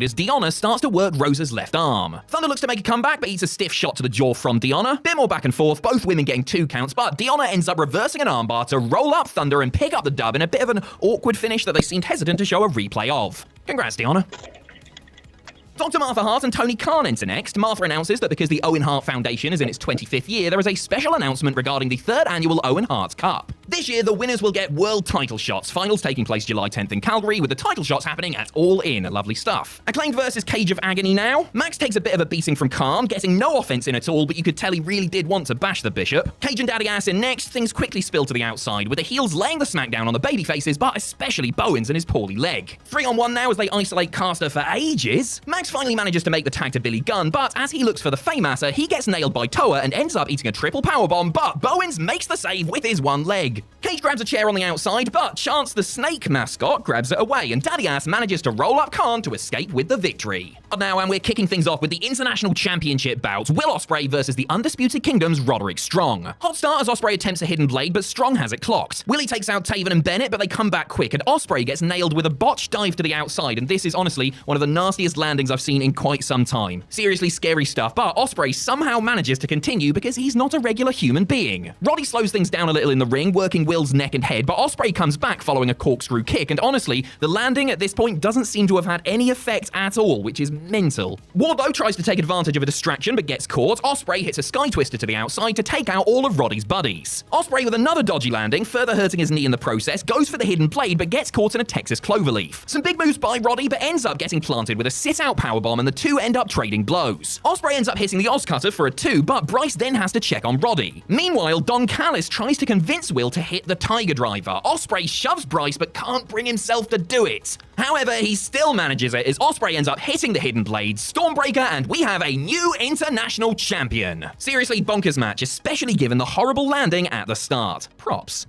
as Deonna starts to work Rosa's left arm. Thunder looks to make a comeback, but eats a stiff shot to the jaw from Deonna. Bit more back and forth, both women getting 2 counts, but Deonna ends up reversing an armbar to roll up Thunder and pick up the dub in a bit of an awkward finish that they seemed hesitant to show a replay of. Congrats, Deonna. Dr. Martha Hart and Toni Khan enter next. Martha announces that because the Owen Hart Foundation is in its 25th year, there is a special announcement regarding the 3rd annual Owen Hart Cup. This year, the winners will get world title shots, finals taking place July 10th in Calgary, with the title shots happening at All In. Lovely stuff. Acclaimed versus Cage of Agony now. Max takes a bit of a beating from Khan, getting no offense in at all, but you could tell he really did want to bash the Bishop. Cage and Daddy Ass in next. Things quickly spill to the outside, with the heels laying the smackdown on the babyfaces, but especially Bowens and his poorly leg. 3-on-1 now as they isolate Caster for ages. Max finally manages to make the tag to Billy Gunn, but as he looks for the Fameasser, he gets nailed by Toa and ends up eating a triple powerbomb, but Bowens makes the save with his one leg. Cage grabs a chair on the outside, but Chance the Snake mascot grabs it away, and Daddy Ass manages to roll up Khan to escape with the victory. But now, and we're kicking things off with the International Championship bout, Will Ospreay versus the Undisputed Kingdom's Roderick Strong. Hot start as Ospreay attempts a hidden blade, but Strong has it clocked. Willie takes out Taven and Bennett, but they come back quick, and Ospreay gets nailed with a botched dive to the outside, and this is honestly one of the nastiest landings I've seen in quite some time. Seriously scary stuff, but Ospreay somehow manages to continue because he's not a regular human being. Roddy slows things down a little in the ring, working Will's neck and head, but Ospreay comes back following a corkscrew kick, and honestly, the landing at this point doesn't seem to have had any effect at all, which is mental. Wardlow tries to take advantage of a distraction, but gets caught. Ospreay hits a sky twister to the outside to take out all of Roddy's buddies. Ospreay with another dodgy landing, further hurting his knee in the process, goes for the hidden blade, but gets caught in a Texas cloverleaf. Some big moves by Roddy, but ends up getting planted with a sit-out powerbomb, and the two end up trading blows. Ospreay ends up hitting the Ozcutter for a 2, but Bryce then has to check on Roddy. Meanwhile, Don Callis tries to convince Will to hit the Tiger Driver. Ospreay shoves Bryce, but can't bring himself to do it. However, he still manages it as Ospreay ends up hitting the hidden blade, Stormbreaker, and we have a new international champion. Seriously bonkers match, especially given the horrible landing at the start. Props.